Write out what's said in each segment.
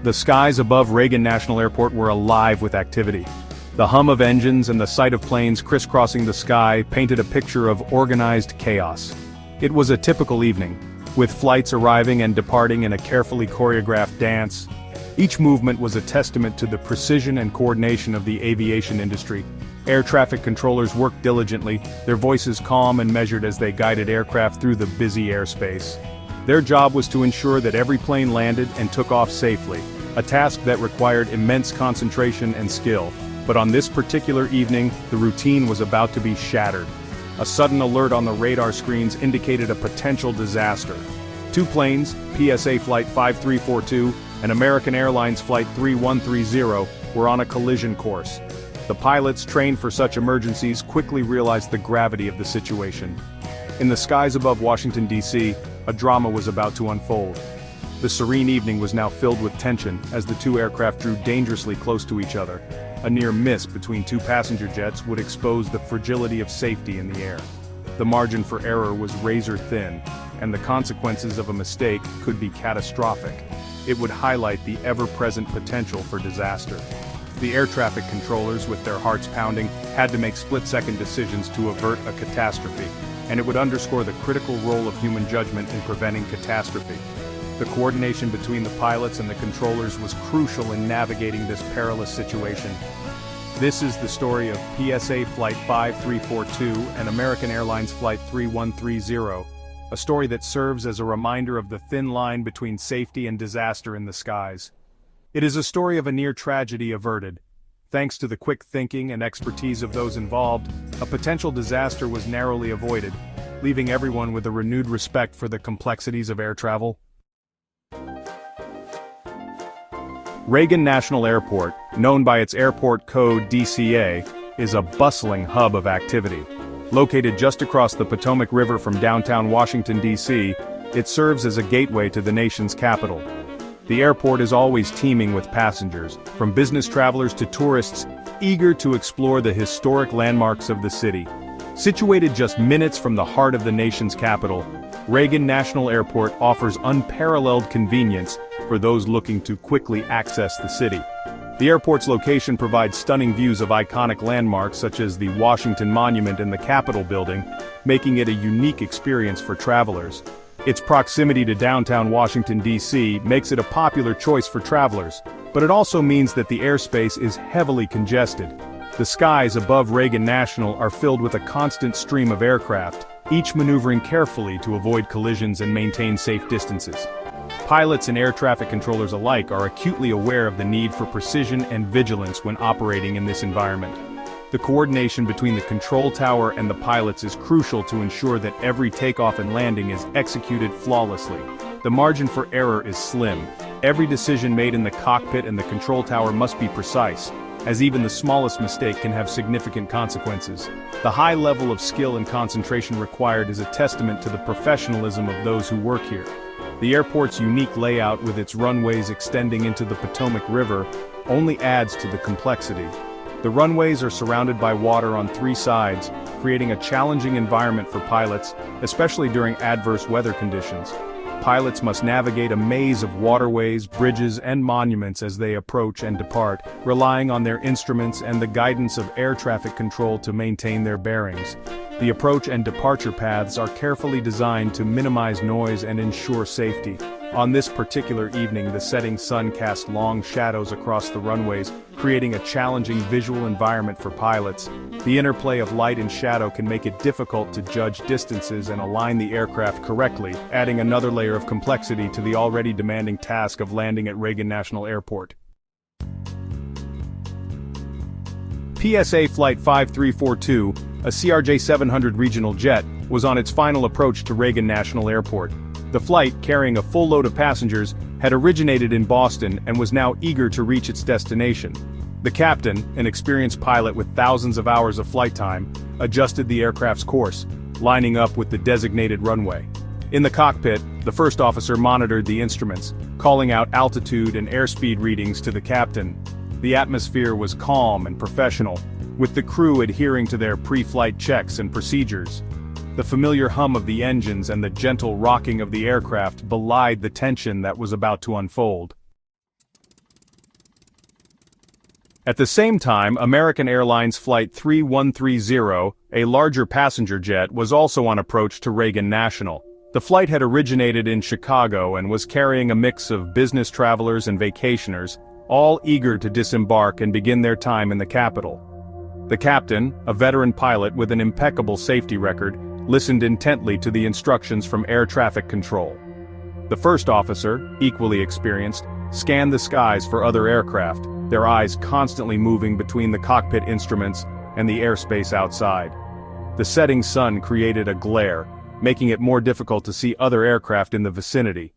The skies above Reagan National Airport were alive with activity. The hum of engines and the sight of planes crisscrossing the sky painted a picture of organized chaos. It was a typical evening, with flights arriving and departing in a carefully choreographed dance. Each movement was a testament to the precision and coordination of the aviation industry. Air traffic controllers worked diligently, their voices calm and measured as they guided aircraft through the busy airspace. Their job was to ensure that every plane landed and took off safely, a task that required immense concentration and skill. But on this particular evening, the routine was about to be shattered. A sudden alert on the radar screens indicated a potential disaster. Two planes, PSA Flight 5342 and American Airlines Flight 3130, were on a collision course. The pilots trained for such emergencies quickly realized the gravity of the situation. In the skies above Washington, D.C., a drama was about to unfold. The serene evening was now filled with tension as the two aircraft drew dangerously close to each other. A near miss between two passenger jets would expose the fragility of safety in the air. The margin for error was razor thin, and the consequences of a mistake could be catastrophic. It would highlight the ever-present potential for disaster. The air traffic controllers, with their hearts pounding, had to make split-second decisions to avert a catastrophe, and it would underscore the critical role of human judgment in preventing catastrophe. The coordination between the pilots and the controllers was crucial in navigating this perilous situation. This is the story of PSA Flight 5342 and American Airlines Flight 3130, a story that serves as a reminder of the thin line between safety and disaster in the skies. It is a story of a near tragedy averted. Thanks to the quick thinking and expertise of those involved, a potential disaster was narrowly avoided, leaving everyone with a renewed respect for the complexities of air travel. Reagan National Airport, known by its airport code DCA, is a bustling hub of activity. Located just across the Potomac River from downtown Washington, D.C., it serves as a gateway to the nation's capital. The airport is always teeming with passengers, from business travelers to tourists, eager to explore the historic landmarks of the city. Situated just minutes from the heart of the nation's capital, Reagan National Airport offers unparalleled convenience for those looking to quickly access the city. The airport's location provides stunning views of iconic landmarks such as the Washington Monument and the Capitol Building, making it a unique experience for travelers. Its proximity to downtown Washington, D.C. makes it a popular choice for travelers, but it also means that the airspace is heavily congested. The skies above Reagan National are filled with a constant stream of aircraft, each maneuvering carefully to avoid collisions and maintain safe distances. Pilots and air traffic controllers alike are acutely aware of the need for precision and vigilance when operating in this environment. The coordination between the control tower and the pilots is crucial to ensure that every takeoff and landing is executed flawlessly. The margin for error is slim. Every decision made in the cockpit and the control tower must be precise, as even the smallest mistake can have significant consequences. The high level of skill and concentration required is a testament to the professionalism of those who work here. The airport's unique layout with its runways extending into the Potomac River only adds to the complexity. The runways are surrounded by water on three sides, creating a challenging environment for pilots, especially during adverse weather conditions. Pilots must navigate a maze of waterways, bridges, and monuments as they approach and depart, relying on their instruments and the guidance of air traffic control to maintain their bearings. The approach and departure paths are carefully designed to minimize noise and ensure safety. On this particular evening, the setting sun cast long shadows across the runways, creating a challenging visual environment for pilots. The interplay of light and shadow can make it difficult to judge distances and align the aircraft correctly, adding another layer of complexity to the already demanding task of landing at Reagan National Airport. PSA Flight 5342, a CRJ-700 regional jet, was on its final approach to Reagan National Airport. The flight, carrying a full load of passengers, had originated in Boston and was now eager to reach its destination. The captain, an experienced pilot with thousands of hours of flight time, adjusted the aircraft's course, lining up with the designated runway. In the cockpit, the first officer monitored the instruments, calling out altitude and airspeed readings to the captain. The atmosphere was calm and professional, with the crew adhering to their pre-flight checks and procedures. The familiar hum of the engines and the gentle rocking of the aircraft belied the tension that was about to unfold. At the same time, American Airlines Flight 3130, a larger passenger jet, was also on approach to Reagan National. The flight had originated in Chicago and was carrying a mix of business travelers and vacationers, all eager to disembark and begin their time in the capital. The captain, a veteran pilot with an impeccable safety record, listened intently to the instructions from air traffic control. The first officer, equally experienced, scanned the skies for other aircraft, their eyes constantly moving between the cockpit instruments and the airspace outside. The setting sun created a glare, making it more difficult to see other aircraft in the vicinity.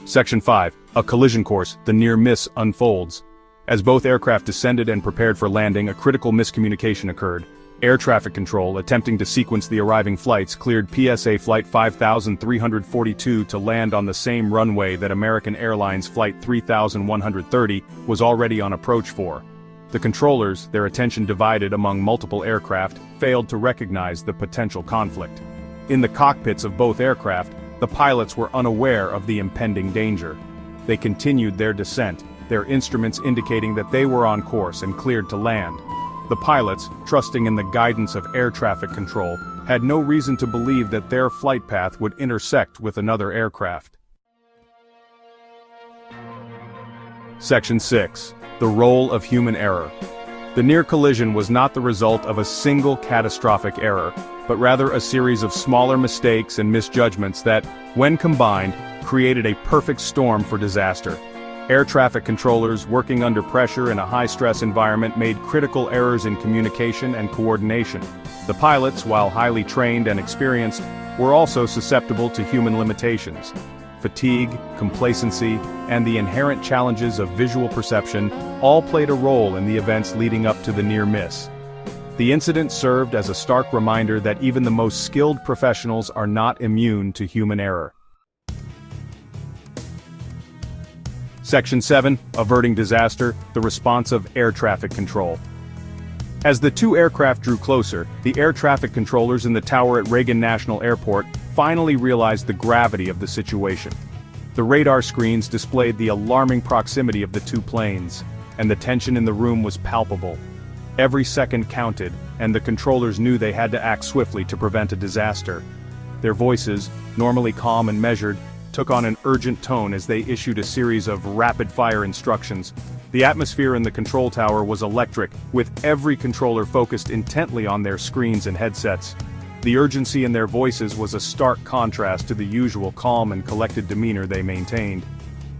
Section 5. A collision course, the near miss unfolds. As both aircraft descended and prepared for landing, a critical miscommunication occurred. Air traffic control, attempting to sequence the arriving flights, cleared PSA Flight 5342 to land on the same runway that American Airlines Flight 3130 was already on approach for. The controllers, their attention divided among multiple aircraft, failed to recognize the potential conflict. In the cockpits of both aircraft, the pilots were unaware of the impending danger. They continued their descent, their instruments indicating that they were on course and cleared to land. The pilots, trusting in the guidance of air traffic control, had no reason to believe that their flight path would intersect with another aircraft. Section 6. The role of human error. The near collision was not the result of a single catastrophic error, but rather a series of smaller mistakes and misjudgments that, when combined, created a perfect storm for disaster. Air traffic controllers working under pressure in a high-stress environment made critical errors in communication and coordination. The pilots, while highly trained and experienced, were also susceptible to human limitations. Fatigue, complacency, and the inherent challenges of visual perception all played a role in the events leading up to the near miss. The incident served as a stark reminder that even the most skilled professionals are not immune to human error. Section 7. Averting disaster, the response of air traffic control. As the two aircraft drew closer, the air traffic controllers in the tower at Reagan National Airport finally realized the gravity of the situation. The radar screens displayed the alarming proximity of the two planes, and the tension in the room was palpable. Every second counted, and the controllers knew they had to act swiftly to prevent a disaster. Their voices, normally calm and measured, took on an urgent tone as they issued a series of rapid-fire instructions. The atmosphere in the control tower was electric, with every controller focused intently on their screens and headsets. The urgency in their voices was a stark contrast to the usual calm and collected demeanor they maintained.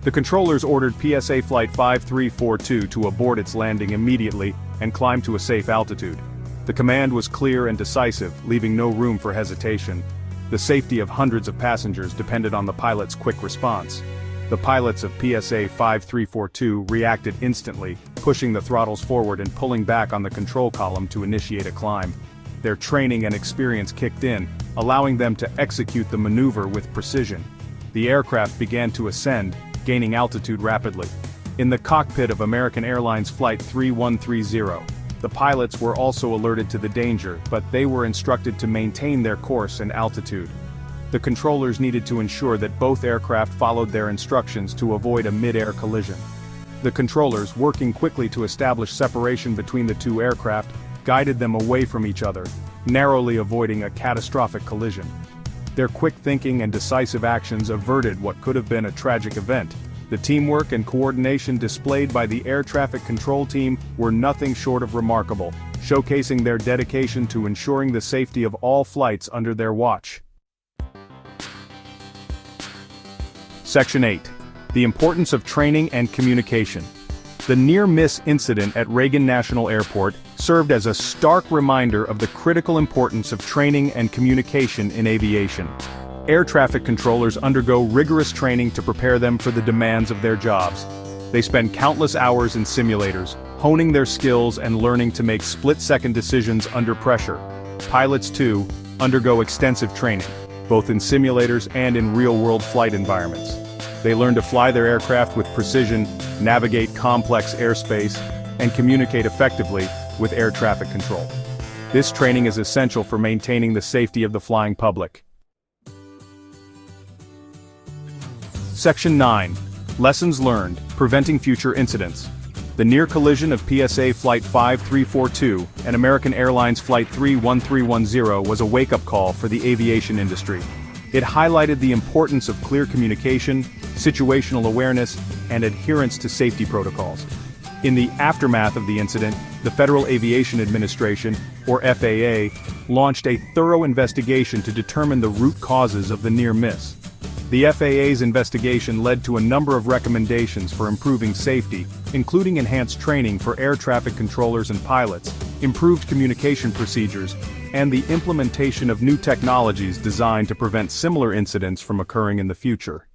The controllers ordered PSA Flight 5342 to abort its landing immediately and climb to a safe altitude. The command was clear and decisive, leaving no room for hesitation. The safety of hundreds of passengers depended on the pilot's quick response. The pilots of PSA 5342 reacted instantly, pushing the throttles forward and pulling back on the control column to initiate a climb. Their training and experience kicked in, allowing them to execute the maneuver with precision. The aircraft began to ascend, gaining altitude rapidly. In the cockpit of American Airlines Flight 3130, the pilots were also alerted to the danger, but they were instructed to maintain their course and altitude. The controllers needed to ensure that both aircraft followed their instructions to avoid a mid-air collision. The controllers, working quickly to establish separation between the two aircraft, guided them away from each other, narrowly avoiding a catastrophic collision. Their quick thinking and decisive actions averted what could have been a tragic event. The teamwork and coordination displayed by the air traffic control team were nothing short of remarkable, showcasing their dedication to ensuring the safety of all flights under their watch. Section 8. The importance of training and communication. The near-miss incident at Reagan National Airport served as a stark reminder of the critical importance of training and communication in aviation. Air traffic controllers undergo rigorous training to prepare them for the demands of their jobs. They spend countless hours in simulators, honing their skills and learning to make split-second decisions under pressure. Pilots, too, undergo extensive training, both in simulators and in real-world flight environments. They learn to fly their aircraft with precision, navigate complex airspace, and communicate effectively with air traffic control. This training is essential for maintaining the safety of the flying public. Section 9. Lessons learned, preventing future incidents. The near collision of PSA Flight 5342 and American Airlines Flight 31310 was a wake-up call for the aviation industry. It highlighted the importance of clear communication, situational awareness, and adherence to safety protocols. In the aftermath of the incident, the Federal Aviation Administration, or FAA, launched a thorough investigation to determine the root causes of the near miss. The FAA's investigation led to a number of recommendations for improving safety, including enhanced training for air traffic controllers and pilots, improved communication procedures, and the implementation of new technologies designed to prevent similar incidents from occurring in the future.